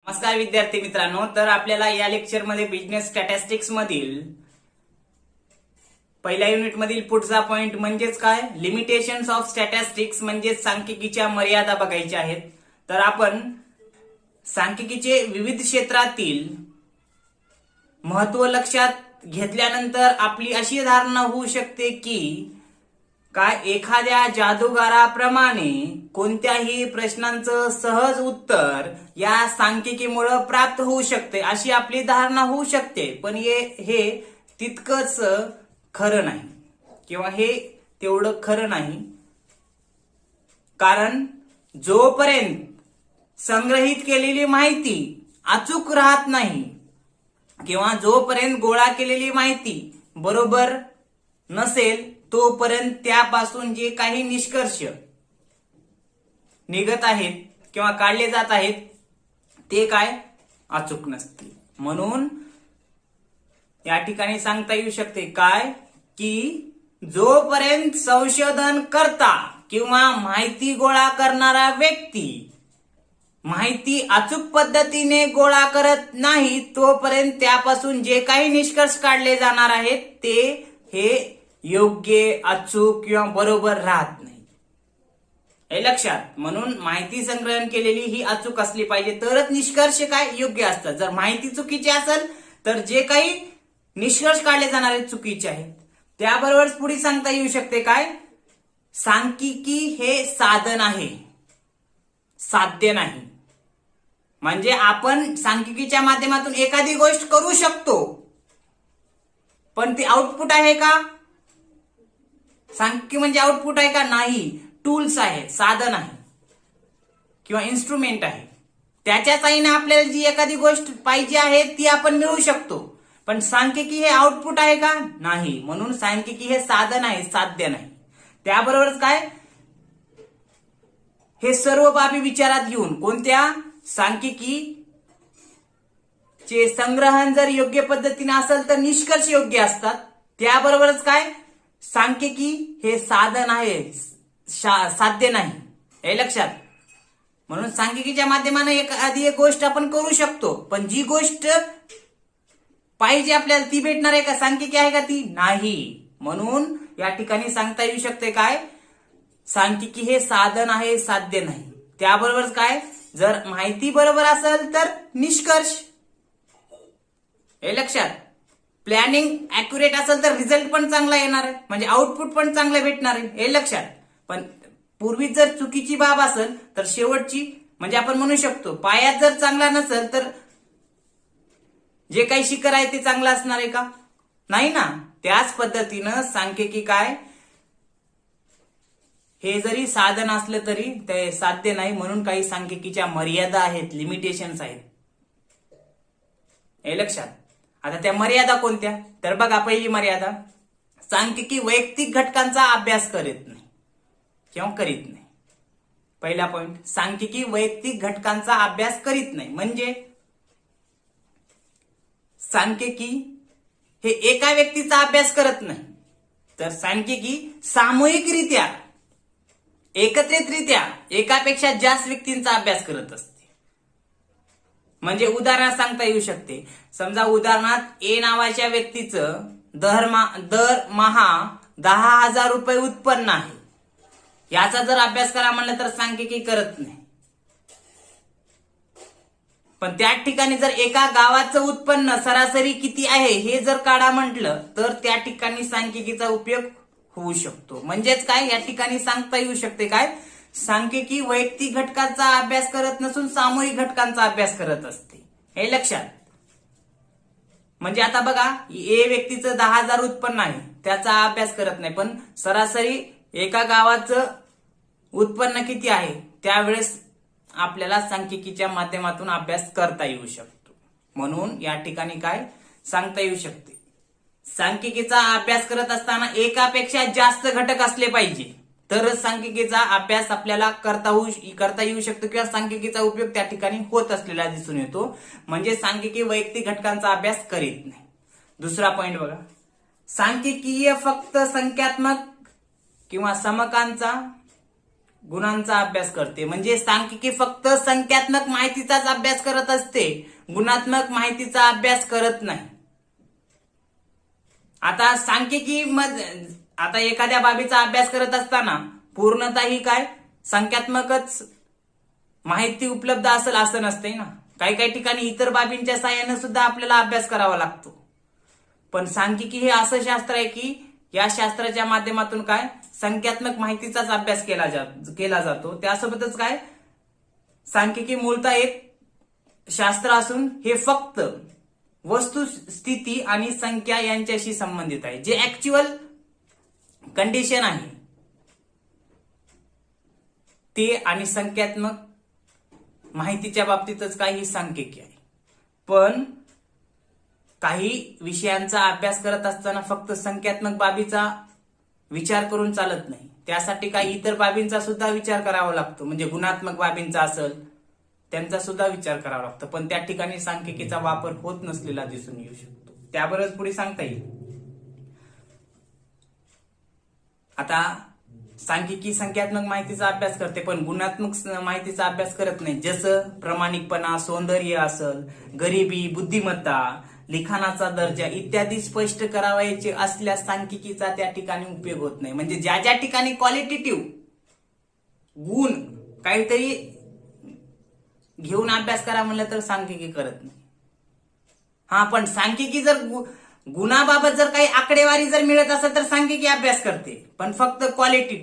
नमस्कार विद्यार्थी मित्रांनो, तर आपल्याला या लेक्चरमध्ये बिझनेस स्टॅटिस्टिक्स मधील पहिल्या युनिट मधील पुढचा पॉइंट म्हणजेच काय, लिमिटेशन्स ऑफ स्टॅटिस्टिक्स म्हणजेच सांख्यिकीच्या मर्यादा बघायच्या आहेत. तर आपण सांख्यिकीचे विविध क्षेत्रातील महत्व लक्षात घेतल्यानंतर आपली अशी धारणा होऊ शकते की काय एखाद्या जादूगाराप्रमाणे कोणत्याही प्रश्नांचं सहज उत्तर या सांख्यिकीमुळे प्राप्त होऊ शकते, अशी आपली धारणा होऊ शकते. पण हे तितकंच खरं नाही किंवा हे तेवढं खरं नाही. कारण जोपर्यंत संग्रहित केलेली माहिती अचूक राहत नाही किंवा जोपर्यंत गोळा केलेली माहिती बरोबर नसेल तोपर्यंत त्यापासून जे काही निष्कर्ष निघत आहेत किंवा काढले जात आहेत ते काय अचूक नसतील. म्हणून या ठिकाणी सांगता येऊ शकते काय की जोपर्यंत संशोधन करता किंवा माहिती गोळा करणारा व्यक्ती माहिती अचूक पद्धतीने गोळा करत नाही तोपर्यंत त्यापासून जे काही निष्कर्ष काढले जाणार आहेत ते हे योग्य, अचूक किंवा बरोबर राहत नाही, हे लक्षात. म्हणून माहिती संग्रहण केलेली ही अचूक असली पाहिजे तरच निष्कर्ष काय योग्य असतात. जर माहिती चुकीची असेल तर जे काही निष्कर्ष काढले जाणार आहेत चुकीचे आहेत. त्याबरोबरच पुढे सांगता येऊ शकते काय, सांख्यिकी हे साधन आहे, साध्य नाही. म्हणजे आपण सांख्यिकीच्या माध्यमातून एखादी गोष्ट करू शकतो पण ती आउटपुट आहे का, सांख्यिकी म्हणजे आउटपुट आहे का, नाही. टूल्स आहे, साधन आहे किंवा इन्स्ट्रुमेंट आहे. त्याच्या साहाय्याने आपल्याला जी एखादी गोष्ट पाहिजे आहे ती आपण मिळवू शकतो. पण सांख्यिकी हे आउटपुट आहे का, नाही. म्हणून सांख्यिकी हे साधन आहे, साध्य नाही. त्याबरोबरच काय, हे सर्व बाबी विचारात घेऊन कोणत्या सांख्यिकी चे संग्रहण जर योग्य पद्धतीने असेल तर निष्कर्ष योग्य असतात. त्याबरोबरच काय, सांख्यिकी हे साधन आहे, साध्य नाही, हे लक्षात. म्हणून सांख्यिकीच्या माध्यमाने एखादी एक गोष्ट आपण करू शकतो पण जी गोष्ट पाहिजे आपल्याला ती भेटणार आहे का, सांख्यिकी आहे का, ती नाही. म्हणून या ठिकाणी सांगता येऊ शकते काय, सांख्यिकी हे साधन आहे, साध्य नाही. त्याबरोबरच काय, जर माहिती बरोबर असेल तर निष्कर्ष, हे लक्षात. प्लॅनिंग अॅक्युरेट असेल तर रिझल्ट पण चांगला येणार आहे, म्हणजे आउटपुट पण चांगलं भेटणार आहे, हे लक्षात. पण पूर्वी जर चुकीची बाब असेल तर शेवटची म्हणजे आपण म्हणू शकतो पायात जर चांगला नसेल तर जे काही शिखर आहे ते चांगलं असणार आहे का, नाही ना. त्याच पद्धतीनं सांख्यिकी काय, हे जरी साधन असलं तरी ते साध्य नाही. म्हणून काही सांख्यिकीच्या मर्यादा आहेत, लिमिटेशन्स आहेत, हे लक्षात. आता त्या मर्यादा कोणत्या, तर बघा, पहिली मर्यादा, सांख्यिकी वैयक्तिक घटकांचा अभ्यास करत नाही किंवा करीत नाही. पहिला पॉइंट, सांख्यिकी वैयक्तिक घटकांचा अभ्यास करीत नाही. म्हणजे सांख्यिकी हे एका व्यक्तीचा अभ्यास करत नाही, तर सांख्यिकी सामूहिकरित्या, एकत्रितरित्या एकापेक्षा जास्त व्यक्तींचा अभ्यास करत असते. म्हणजे उदाहरणात सांगता येऊ शकते, समजा उदाहरणात ए नावाच्या व्यक्तीचं दरमहा 10,000 रुपये उत्पन्न आहे. याचा जर अभ्यास करा म्हणलं तर सांख्यिकी करत नाही. पण त्या ठिकाणी जर एका गावाचं उत्पन्न सरासरी किती आहे हे जर काढा म्हटलं तर त्या ठिकाणी सांख्यिकीचा उपयोग होऊ शकतो. म्हणजेच काय, या ठिकाणी सांगता येऊ शकते काय, सांख्यिकी वैयक्तिक घटकांचा अभ्यास करत नसून सामूहिक घटकांचा अभ्यास करत असते, हे लक्षात. म्हणजे आता बघा, ए व्यक्तीचं 10,000 उत्पन्न आहे, त्याचा अभ्यास करत नाही, पण सरासरी एका गावाचं उत्पन्न किती आहे त्यावेळेस आपल्याला सांख्यिकीच्या माध्यमातून अभ्यास करता येऊ शकतो. म्हणून या ठिकाणी काय सांगता येऊ शकते, सांख्यिकीचा अभ्यास करत असताना एकापेक्षा जास्त घटक असले पाहिजे तरच सांख्यिकीचा अभ्यास आपल्याला करता येऊ शकतो किंवा सांख्यिकीचा उपयोग त्या ठिकाणी होत असलेला दिसून येतो. म्हणजे सांख्यिकी वैयक्तिक घटकांचा अभ्यास करीत नाही. दुसरा पॉइंट बघा, सांख्यिकीय फक्त संख्यात्मक किंवा समकांचा गुणांचा अभ्यास करते. म्हणजे सांख्यिकी फक्त संख्यात्मक माहितीचाच अभ्यास करत असते, गुणात्मक माहितीचा अभ्यास करत नाही. आता सांख्यिकी आता एखाद्या बाबीचा अभ्यास करत असताना पूर्णतः ही काय संख्यात्मकच माहिती उपलब्ध असेल असं नसते ना. काही काही ठिकाणी इतर बाबींच्या साहाय्याने सुद्धा आपल्याला अभ्यास करावा लागतो. पण सांख्यिकी हे असं शास्त्र आहे की या शास्त्राच्या माध्यमातून काय संख्यात्मक माहितीचाच अभ्यास केला जातो. त्यासोबतच काय सांख्यिकी मूळतः एक शास्त्र असून हे फक्त वस्तुस्थिती आणि संख्या यांच्याशी संबंधित आहे. जे ऍक्च्युअल कंडिशन आहे ते आणि संख्यात्मक माहितीच्या बाबतीतच काही सांख्यिकी आहे. पण काही विषयांचा अभ्यास करत असताना फक्त संख्यात्मक बाबीचा विचार करून चालत नाही. त्यासाठी काही इतर बाबींचा सुद्धा विचार करावा लागतो. म्हणजे गुणात्मक बाबींचा असेल त्यांचा सुद्धा विचार करावा लागतो. पण त्या ठिकाणी सांख्यिकीचा वापर होत नसलेला दिसून येऊ शकतो. त्याबरोबर पुढे सांगता येईल. आता सांख्यिकी संख्यात्मक माहितीचा अभ्यास करते पण गुणात्मक माहितीचा अभ्यास करत नाही. जसं प्रामाणिकपणा, सौंदर्य असेल, गरिबी, बुद्धिमत्ता, लिखाणाचा दर्जा इत्यादी स्पष्ट करावायचे असल्यास सांख्यिकीचा त्या ठिकाणी उपयोग होत नाही. म्हणजे ज्या ज्या ठिकाणी क्वालिटेटिव्ह गुण काहीतरी घेऊन अभ्यास करा म्हणलं तर सांख्यिकी करत नाही. हा, पण सांख्यिकी जर गुणाबाबत जर काही आकडेवारी जर मिळत असेल तर सांख्यिकी अभ्यास करते. पण फक्त क्वालिटी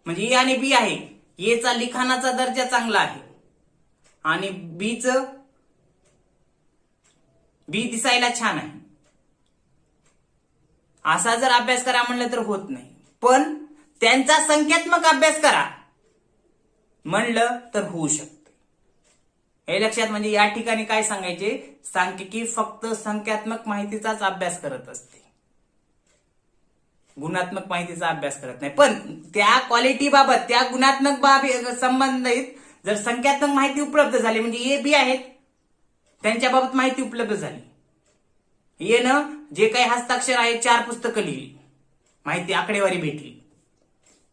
म्हणजे ए आणि बी आहे, एचा लिखाणाचा दर्जा चांगला आहे आणि बी दिसायला छान आहे, असा जर अभ्यास करा म्हणलं तर होत नाही. पण त्यांचा संख्यात्मक अभ्यास करा म्हणलं तर होऊ शकते. हे लक्षात. म्हणजे या ठिकाणी काय सांगायचे, सांख्यिकी फक्त संख्यात्मक माहितीचाच अभ्यास करत असते, गुणात्मक माहितीचा अभ्यास करत नाही. पण त्या क्वालिटी बाबत, त्या गुणात्मक बाबी संबंधित जर संख्यात्मक माहिती उपलब्ध झाली म्हणजे ए बी आहेत त्यांच्या बाबत माहिती उपलब्ध झाली, ए न जे काही हस्ताक्षर आहे 4 पुस्तकं लिहिली, माहिती आकडेवारी भेटली.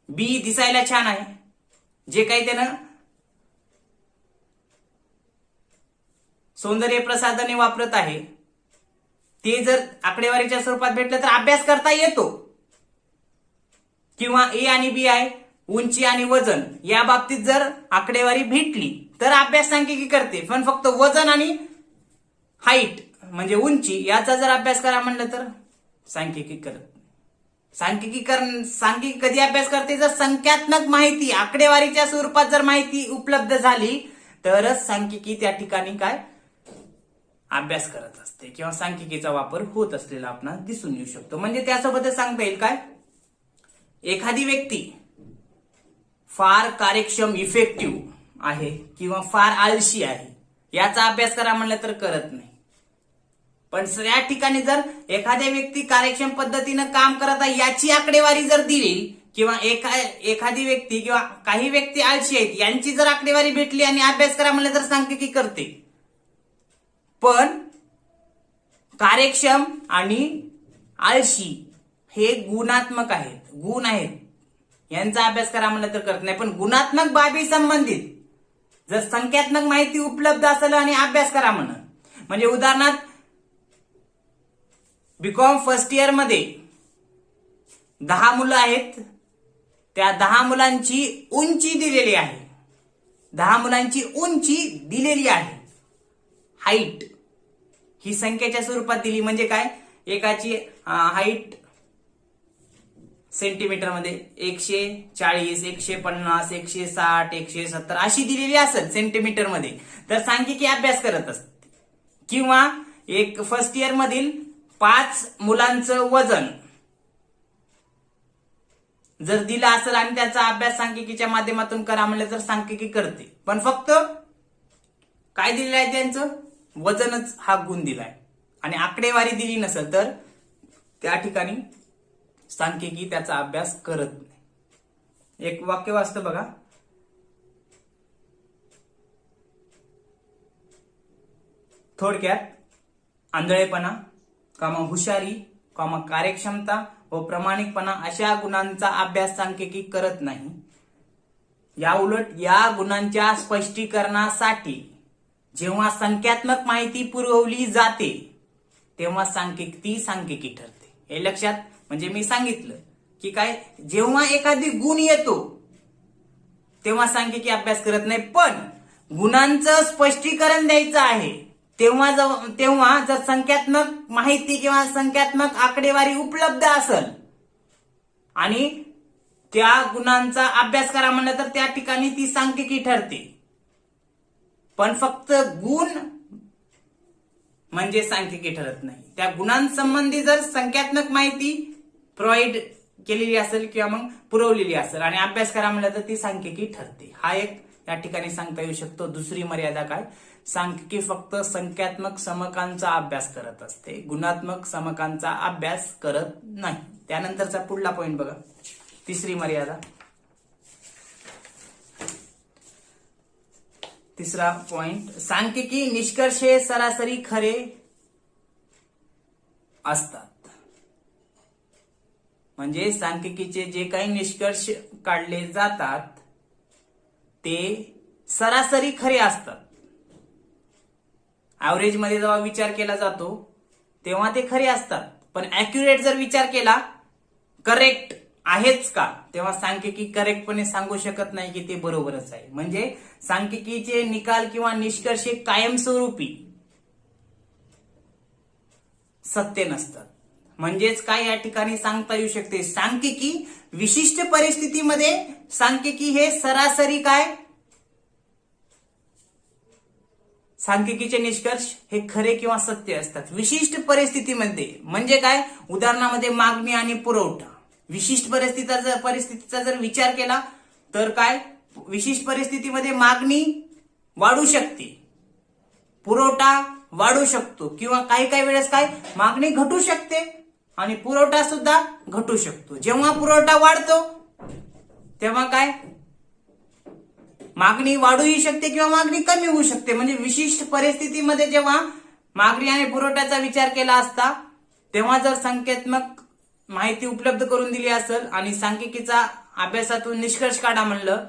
बी दिसायला छान आहे, जे काही त्यानं सौंदर्य प्रसाधने वापरत आहे ते जर आकडेवारीच्या स्वरूपात भेटलं तर अभ्यास करता येतो. किंवा ए आणि बी आहे, उंची आणि वजन या बाबतीत जर आकडेवारी भेटली तर अभ्यास सांख्यिकी करते. पण फक्त वजन आणि हाईट म्हणजे उंची याचा जर अभ्यास करा म्हणलं तर सांख्यिकी करत नाही. सांख्यिकी कधी अभ्यास करते, जर संख्यात्मक माहिती आकडेवारीच्या स्वरूपात जर माहिती उपलब्ध झाली तरच सांख्यिकी त्या ठिकाणी काय अभ्यास करत असते किंवा सांख्यिकीचा वापर होत असलेला आपणास दिसून येऊ शकतो. म्हणजे त्यासोबतच सांगता येईल काय, एखादी व्यक्ती फार कार्यक्षम इफेक्टिव्ह आहे किंवा फार आळशी आहे याचा अभ्यास करा म्हणलं तर करत नाही. पण या ठिकाणी जर एखाद्या व्यक्ती कार्यक्षम पद्धतीनं काम करत आहे याची आकडेवारी जर दिली किंवा एखादी व्यक्ती किंवा काही व्यक्ती आळशी आहेत यांची जर आकडेवारी भेटली आणि अभ्यास करा म्हणलं तर सांख्यिकी करते. पण कार्यक्षम आणि आळशी हे गुणात्मक आहेत, गुण आहेत, यांचा अभ्यास करा म्हणलं तर करत नाही. पण गुणात्मक बाबी संबंधित जर संख्यात्मक माहिती उपलब्ध असेल आणि अभ्यास करा म्हणजे उदाहरणार्थ बीकॉम फर्स्ट इयर मध्ये 10 मुलं आहेत, त्या 10 मुलांची उंची दिलेली आहे, 10 मुलांची उंची दिलेली आहे, हाईट ही संख्येच्या स्वरूपात दिली. म्हणजे काय, एकाची हाईट सेंटीमीटर मध्ये 140, 150, 160, 170 अशी दिलेली असेल सेंटीमीटर मध्ये तर सांख्यिकी अभ्यास करत असते. किंवा एक फर्स्ट इयर मधील 5 मुलांचं वजन जर दिलं असेल आणि त्याचा अभ्यास सांख्यिकीच्या माध्यमातून करा म्हणलं तर सांख्यिकी करते. पण फक्त काय दिलेलं आहे, त्यांचं वजनच हा गुण दिलाय आणि आकडेवारी दिली नसेल तर त्या ठिकाणी सांख्यिकी त्याचा अभ्यास करत नाही. एक वाक्य वाचतं बघा, थोडक्यात आंधळेपणा, हुशारी, कार्यक्षमता व प्रामाणिकपणा अशा गुणांचा अभ्यास सांख्यिकी करत नाही. या उलट या गुणांच्या स्पष्टीकरणासाठी जेव्हा संख्यात्मक माहिती पुरवली जाते तेव्हा ती सांख्यिकी ठरते. हे लक्षात, म्हणजे मी सांगितलं की काय, जेव्हा एखादी गुण येतो तेव्हा सांख्यिकी अभ्यास करत नाही, पण गुणांचं स्पष्टीकरण द्यायचं आहे तेव्हा जर संख्यात्मक माहिती किंवा संख्यात्मक आकडेवारी उपलब्ध असेल आणि त्या गुणांचा अभ्यास करा म्हणलं तर त्या ठिकाणी ती सांख्यिकी ठरते. पण फक्त गुण म्हणजे सांख्यिकी ठरत नाही. त्या गुणांसंबंधी जर संख्यात्मक माहिती प्रोव्हाइड केलेली असेल किंवा मग पुरवलेली असेल आणि अभ्यास करा म्हणलं तर ती सांख्यिकी ठरते. हा एक या ठिकाणी सांगता येऊ शकतो. दुसरी मर्यादा काय, सांख्यिकी फक्त संख्यात्मक समकांचा अभ्यास करत असते, गुणात्मक समकांचा अभ्यास करत नाही. त्यानंतरचा पुढला पॉइंट बघा, तिसरी मर्यादा. तिसरा पॉइंट, सांख्यिकी निष्कर्ष हे सरासरी खरे असतात. म्हणजे सांख्यिकीचे जे काही निष्कर्ष काढले जातात ते सरासरी खरे असतात. ऍव्हरेज मध्ये जेव्हा विचार केला जातो तेव्हा ते खरे असतात, पण अॅक्युरेट जर विचार केला, करेक्ट आहेच का, तेव्हा सांख्यिकी करेक्टपणे सांगू शकत नाही की ते बरोबरच आहे. म्हणजे सांख्यिकीचे निकाल किंवा निष्कर्ष कायमस्वरूपी सत्य नसतात. म्हणजेच काय या ठिकाणी सांगता येऊ शकते, सांख्यिकी विशिष्ट परिस्थितीमध्ये सांख्यिकी हे सरासरी काय, सांख्यिकीचे निष्कर्ष हे खरे किंवा सत्य असतात विशिष्ट परिस्थितीमध्ये. म्हणजे काय, उदाहरणामध्ये मागणी आणि पुरवठा. विशिष्ट परिस्थितीचा जर विचार केला तर काय, विशिष्ट परिस्थितीमध्ये मागणी वाढू शकते, पुरवठा वाढू शकतो, किंवा काही काही वेळेस काय मागणी घटू शकते आणि पुरवठा सुद्धा घटू शकतो. जेव्हा पुरवठा वाढतो तेव्हा काय मागणी वाढूही शकते किंवा मागणी कमी होऊ शकते. म्हणजे विशिष्ट परिस्थितीमध्ये जेव्हा मागणी आणि पुरवठ्याचा विचार केला असता तेव्हा जर संख्यात्मक माहिती उपलब्ध करून दिली असेल आणि सांख्यिकीचा अभ्यासातून निष्कर्ष काढा म्हणलं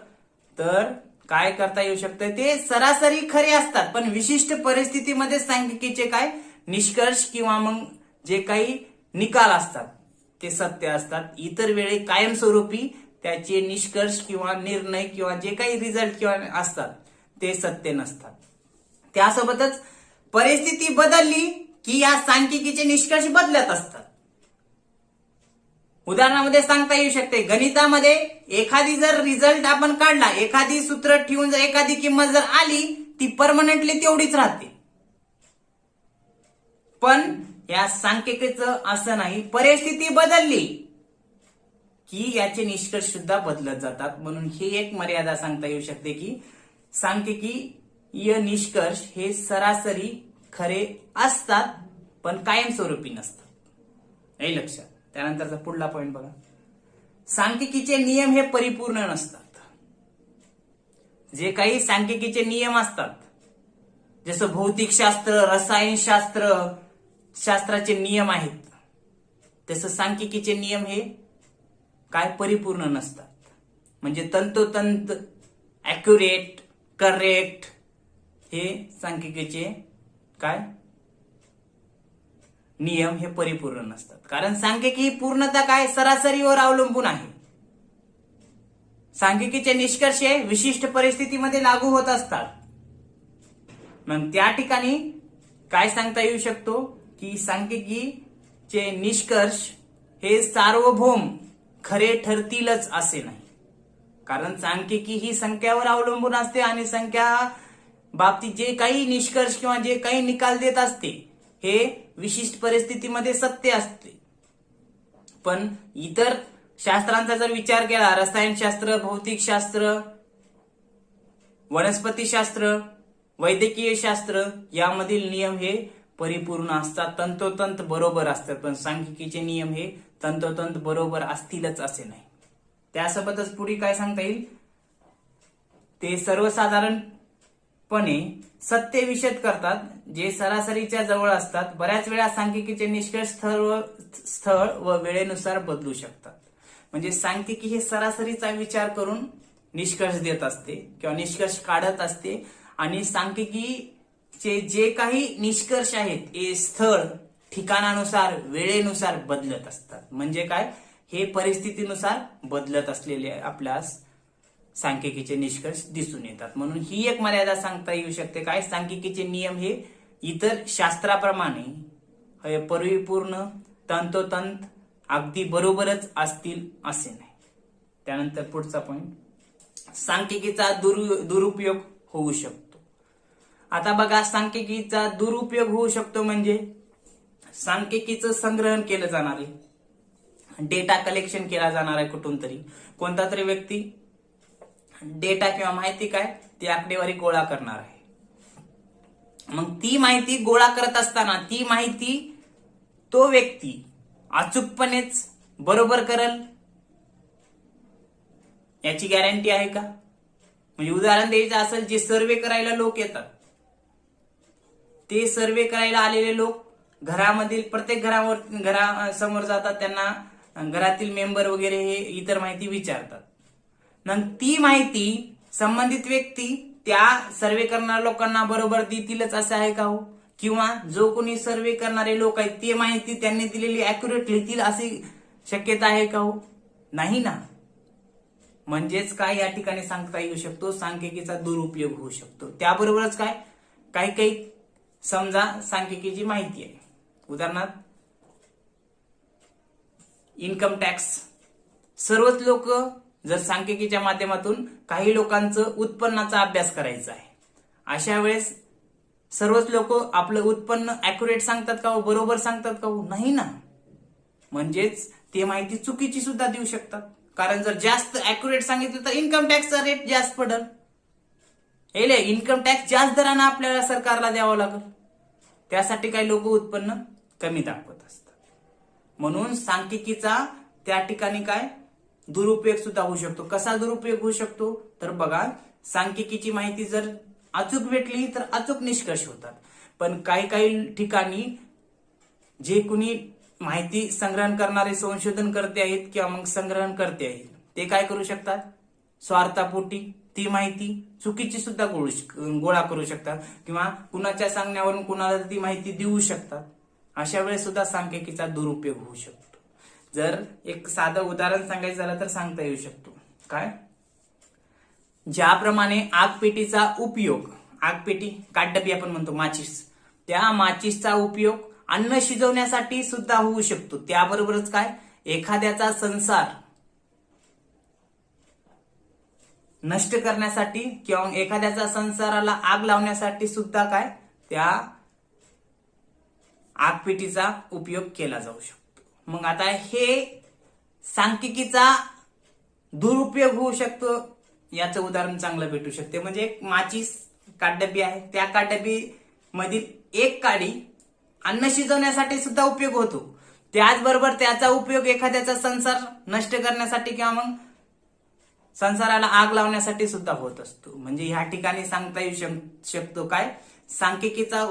तर काय करता येऊ शकतं, ते सरासरी खरे असतात, पण विशिष्ट परिस्थितीमध्ये सांख्यिकीचे काय निष्कर्ष किंवा मग जे काही निकाल असतात ते सत्य असतात. इतर वेळी कायमस्वरूपी त्याचे निष्कर्ष किंवा निर्णय किंवा जे काही रिझल्ट किंवा असतात ते सत्य नसतात. त्यासोबतच परिस्थिती बदलली की या सांख्यिकीचे निष्कर्ष बदलत असतात. उदाहरणामध्ये सांगता येऊ शकते, गणितामध्ये एखादी जर रिझल्ट आपण काढला, एखादी सूत्र ठेवून जर एखादी किंमत जर आली ती परमनंटली तेवढीच राहते. पण या सांख्यिकीचं असं नाही, परिस्थिती बदलली की याचे निष्कर्ष सुद्धा बदलत जातात. म्हणून ही एक मर्यादा सांगता येऊ शकते की सांख्यिकीय निष्कर्ष हे सरासरी खरे असतात पण कायमस्वरूपी नसतात. हे लक्षात. त्यानंतरचा पुढला पॉइंट बघा, सांख्यिकीचे नियम हे परिपूर्ण नसतात. जे काही सांख्यिकीचे नियम असतात, जसं भौतिकशास्त्र, रसायनशास्त्राचे नियम आहेत, तसं सांख्यिकीचे नियम हे काय परिपूर्ण नसतात. म्हणजे तंतोतंत अॅक्युरेट, करेक्ट हे सांख्यिकीचे काय नियम हे परिपूर्ण नसतात. कारण सांख्यिकी ही पूर्णतः काय सरासरीवर अवलंबून आहे. सांख्यिकीचे निष्कर्ष हे विशिष्ट परिस्थितीमध्ये लागू होत असतात. मग त्या ठिकाणी काय सांगता येऊ शकतो की सांख्यिकीचे निष्कर्ष हे सार्वभौम खरे ठरतीलच असे नाही. कारण सांख्यिकी ही संख्यावर अवलंबून असते आणि संख्या बाबतीत जे काही निष्कर्ष किंवा जे काही निकाल देत असते हे विशिष्ट परिस्थितीमध्ये सत्य असते. पण इतर शास्त्रांचा जर विचार केला, रसायनशास्त्र, भौतिकशास्त्र, वनस्पतीशास्त्र, वैद्यकीय शास्त्र, यामधील नियम हे परिपूर्ण असतात, तंतोतंत बरोबर असतात. पण सांख्यिकीचे नियम हे तंतोतंत बरोबर असतीलच असे नाही. त्यासोबतच पुढे काय सांगता येईल, ते सर्वसाधारणपणे सत्य विशद करतात जे सरासरीच्या जवळ असतात. बऱ्याच वेळा सांख्यिकीचे निष्कर्ष स्थळ व वेळेनुसार बदलू शकतात. म्हणजे सांख्यिकी हे सरासरीचा विचार करून निष्कर्ष देत असते किंवा निष्कर्ष काढत असते आणि सांख्यिकीचे जे काही निष्कर्ष आहेत हे स्थळ ठिकाणानुसार वेळेनुसार बदलत असतात. म्हणजे काय, हे परिस्थितीनुसार बदलत असलेले आपल्यास सांख्यिकीचे निष्कर्ष दिसून येतात. म्हणून ही एक मर्यादा सांगता येऊ शकते. काय, सांख्यिकीचे नियम हे इतर शास्त्राप्रमाणे परिपूर्ण तंतोतंत अगदी बरोबरच असतील असे नाही. त्यानंतर पुढचा पॉइंट, सांख्यिकीचा दुरुपयोग होऊ शकतो. आता बघा, सांख्यिकीचा दुरुपयोग होऊ शकतो म्हणजे सांख्यिकीचं संग्रहण केलं जाणार आहे, डेटा कलेक्शन केला जाणार आहे कुठून तरी. कोणता तरी व्यक्ती डेटा किंवा माहिती काय ती आकडेवारी गोळा करणार आहे. मग ती माहिती गोळा करत असताना ती माहिती तो व्यक्ती अचूकपणेच बरोबर करल याची गॅरंटी आहे का? म्हणजे उदाहरण द्यायचं असेल, जे सर्वे करायला लोक येतात ते सर्वे करायला आलेले लोक घरामधील प्रत्येक घरासमोर जातात, त्यांना घरातील मेंबर वगैरे हे इतर माहिती विचारतात. मग ती माहिती संबंधित व्यक्ती त्या सर्वे करणाऱ्या लोकांना बरोबर देतीलच असं आहे का हो? किंवा जो कोणी सर्वे करणारे लोक आहेत ती माहिती त्यांनी दिलेली अॅक्युरेट लिहितील अशी शक्यता आहे का हो? नाही ना. म्हणजेच काय, या ठिकाणी सांगता येऊ शकतो सांख्यिकीचा दुरुपयोग होऊ शकतो. त्याबरोबरच काय, काही काही समजा सांख्यिकीची माहिती आहे, उदाहरणार्थ इन्कम टॅक्स. सर्वच लोक जर सांख्यिकीच्या माध्यमातून काही लोकांचं उत्पन्नाचा अभ्यास करायचा आहे, अशा वेळेस सर्वच लोक आपलं उत्पन्न अॅक्युरेट सांगतात का हो, बरोबर सांगतात का हो? नाही ना. म्हणजेच ते माहिती चुकीची सुद्धा देऊ शकतात. कारण जर जास्त अॅक्युरेट सांगितलं तर इन्कम टॅक्सचा रेट जास्त पडेल, इन्कम टॅक्स जास्त दरानं आपल्याला सरकारला द्यावं लागेल. त्यासाठी काही लोक उत्पन्न कमी दाखवत असतात. म्हणून सांख्यिकीचा त्या ठिकाणी काय दुरुपयोग सुद्धा होऊ शकतो. कसा दुरुपयोग होऊ शकतो तर बघा, सांख्यिकीची माहिती जर अचूक भेटली तर अचूक निष्कर्ष होतात. पण काही काही ठिकाणी जे कुणी माहिती संग्रहण करणारे संशोधनकर्ते आहेत किंवा मग संग्रहणकर्ते आहेत ते काय करू शकतात, स्वार्थापोटी ती माहिती चुकीची सुद्धा गोळा करू शकतात किंवा कुणाच्या सांगण्यावरून कुणाला ती माहिती देऊ शकतात. अशा वेळेस सुद्धा सांख्यिकीचा दुरुपयोग होऊ शकतो. जर एक साधं उदाहरण सांगायचं झालं तर सांगता येऊ शकतो. काय, ज्याप्रमाणे आगपेटीचा उपयोग, आगपेटी काटडबी आपण म्हणतो माचीस, त्या माचीसचा उपयोग अन्न शिजवण्यासाठी सुद्धा होऊ शकतो. त्याबरोबरच काय, एखाद्याचा संसार नष्ट करण्यासाठी किंवा एखाद्याचा संसाराला आग लावण्यासाठी सुद्धा काय त्या आगपेटीचा उपयोग केला जाऊ शकतो. मग आता हे सांख्यिकीचा दुरुपयोग होऊ शकतो याचं उदाहरण चांगलं भेटू शकते. म्हणजे एक माचीस काटडबी आहे, त्या काटडबी मधील एक काडी अन्न शिजवण्यासाठी सुद्धा उपयोग होतो. त्याचबरोबर त्याचा उपयोग एखाद्याचा संसार नष्ट करण्यासाठी किंवा मग संसाराला आग लावण्यासाठी सुद्धा होत असतो. म्हणजे ह्या ठिकाणी सांगता येऊ शकतो काय, सांख्यिकीचा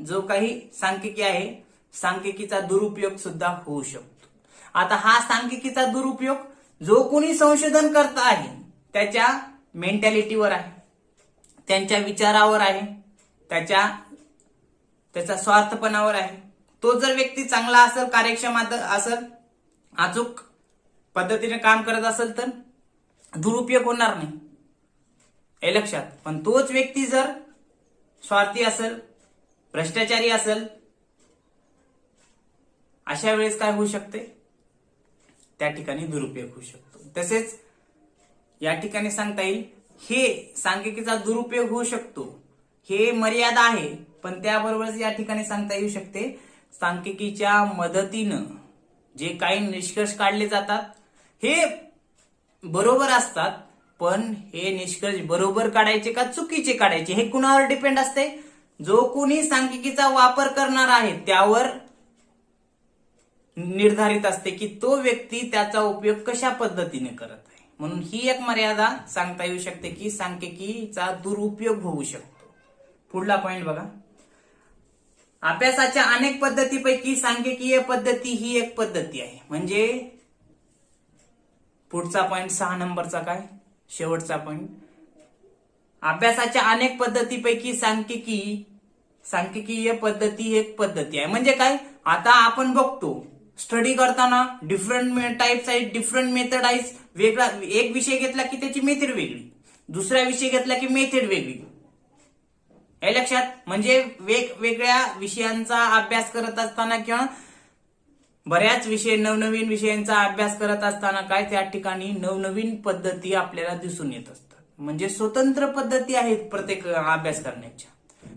जो काही सांख्यिकी आहे सांख्यिकीचा दुरुपयोग सुद्धा होऊ शकतो. आता हा सांख्यिकीचा दुरुपयोग जो कोणी संशोधन करत आहे त्याच्या मेंटॅलिटीवर आहे, त्यांच्या विचारावर आहे, त्याच्या स्वार्थपणावर आहे. तो जर व्यक्ती चांगला असेल, कार्यक्षम असेल, अचूक पद्धतीने काम करत असेल तर दुरुपयोग होणार नाही, हे लक्षात. पण तोच व्यक्ती जर स्वार्थी असेल, भ्रष्टाचारी असेल, अशा वेळेस काय होऊ शकते, त्या ठिकाणी दुरुपयोग होऊ शकतो. तसेच या ठिकाणी सांगता येईल हे सांख्यिकीचा दुरुपयोग होऊ शकतो, हे मर्यादा आहे. पण त्याबरोबरच या ठिकाणी सांगता येऊ शकते सांख्यिकीच्या मदतीनं जे काही निष्कर्ष काढले जातात हे बरोबर असतात. पण हे निष्कर्ष बरोबर काढायचे का चुकीचे काढायचे हे कुणावर डिपेंड असते, जो कोणी सांख्यिकीचा वापर करणार आहे त्यावर निर्धारित असते की तो व्यक्ती त्याचा उपयोग कशा पद्धतीने करत आहे. म्हणून ही एक मर्यादा सांगता येऊ शकते की सांख्यिकीचा दुरुपयोग होऊ शकतो. पुढला पॉइंट बघा, अभ्यासाच्या अनेक पद्धतीपैकी सांख्यिकीय पद्धती ही एक पद्धती आहे. म्हणजे पुढचा पॉइंट 6 नंबरचा काय, शेवटचा पॉइंट, अभ्यासाच्या अनेक पद्धतीपैकी सांख्यिकीय पद्धती एक पद्धती आहे. म्हणजे काय, आता आपण बघतो स्टडी करताना डिफरंट टाइप्स आहेत, डिफरंट मेथड आहेत. वेगळा एक विषय घेतला की त्याची मेथड वेगळी, दुसरा विषय घेतला की मेथड वेगळी. हे लक्षात, म्हणजे वेगवेगळ्या विषयांचा अभ्यास करत असताना किंवा बऱ्याच नवनवीन विषयांचा अभ्यास करत असताना काय त्या ठिकाणी नवनवीन पद्धती आपल्याला दिसून येत असतात. म्हणजे स्वतंत्र पद्धती आहेत प्रत्येक अभ्यास करण्याच्या.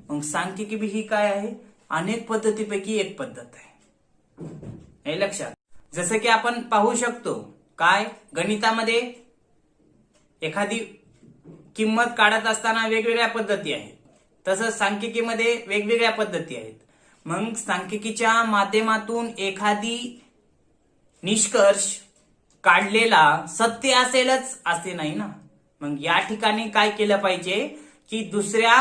मग सांख्यिकी ही काय आहे, अनेक पद्धतीपैकी एक पद्धत आहे. हे लक्षात. जसं की आपण पाहू शकतो काय, गणितामध्ये एखादी किंमत काढत असताना वेगवेगळ्या पद्धती आहेत, तसंच सांख्यिकीमध्ये वेगवेगळ्या पद्धती आहेत. मग सांख्यिकीच्या माध्यमातून एखादी निष्कर्ष काढलेला सत्य असेलच असे नाही ना. मग या ठिकाणी काय केलं पाहिजे की दुसऱ्या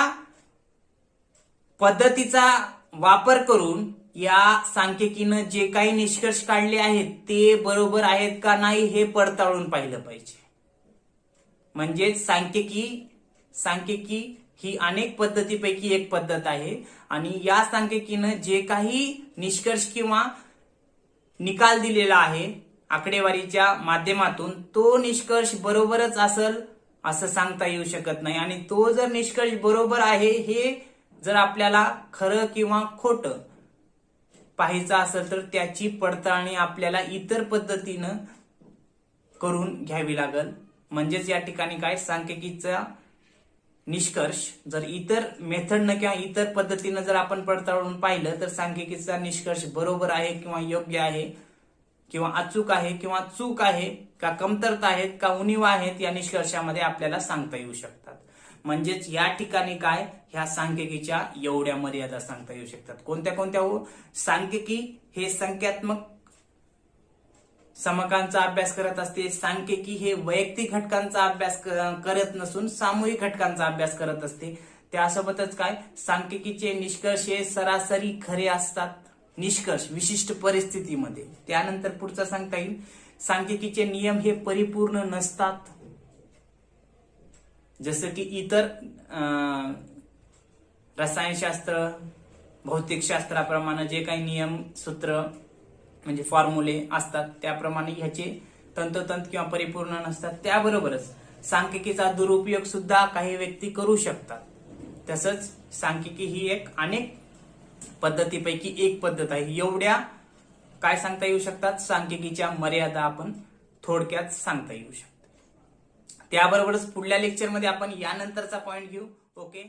पद्धतीचा वापर करून या सांख्यिकीनं जे काही निष्कर्ष काढले आहेत ते बरोबर आहेत का नाही हे पडताळून पाहिलं पाहिजे. म्हणजेच सांख्यिकी ही अनेक पद्धतीपैकी एक पद्धत आहे आणि या सांख्यिकीनं जे काही निष्कर्ष किंवा निकाल दिलेला आहे आकडेवारीच्या माध्यमातून, तो निष्कर्ष बरोबरच असेल असं सांगता येऊ शकत नाही. आणि तो जर निष्कर्ष बरोबर आहे हे जर आपल्याला खरं किंवा खोटं पाहायचं असेल तर त्याची पडताळणी आपल्याला इतर पद्धतीनं करून घ्यावी लागेल. म्हणजेच या ठिकाणी काय, सांख्यिकीचा निष्कर्ष जर इतर मेथडनं किंवा इतर पद्धतीनं जर आपण पडताळून पाहिलं तर सांख्यिकीचा निष्कर्ष बरोबर आहे किंवा योग्य आहे किंवा अचूक आहे किंवा चूक आहे का, कमतरता आहेत का, उणीवा आहेत, या निष्कर्षामध्ये आपल्याला सांगता येऊ शकतात. म्हणजेच या ठिकाणी काय, ह्या सांख्यिकीच्या एवढ्या मर्यादा सांगता येऊ शकतात. कोणत्या कोणत्या हो, सांख्यिकी हे संख्यात्मक समकांचा अभ्यास करत असते. सांख्यिकी हे वैयक्तिक घटकांचा अभ्यास करत नसून सामूहिक घटकांचा अभ्यास करत असते. त्यासोबतच काय, सांख्यिकीचे निष्कर्ष हे सरासरी खरे असतात, निष्कर्ष विशिष्ट परिस्थितीमध्ये. त्यानंतर पुढचं सांगता येईल, सांख्यिकीचे नियम हे परिपूर्ण नसतात. जसं की इतर रसायनशास्त्र, भौतिकशास्त्राप्रमाणे जे काही नियम, सूत्र म्हणजे फॉर्म्युले असतात त्याप्रमाणे ह्याचे तंतोतंत किंवा परिपूर्ण नसतात. त्याबरोबरच सांख्यिकीचा दुरुपयोग सुद्धा काही व्यक्ती करू शकतात. तसंच सांख्यिकी ही एक अनेक पद्धतीपैकी एक पद्धत आहे. एवढ्या काय सांगता येऊ शकतात, सांख्यिकीच्या मर्यादा आपण थोडक्यात सांगता येऊ शकतात. त्याबरोबरच पुढल्या लेक्चरमध्ये आपण यानंतरचा पॉइंट घेऊ. ओके.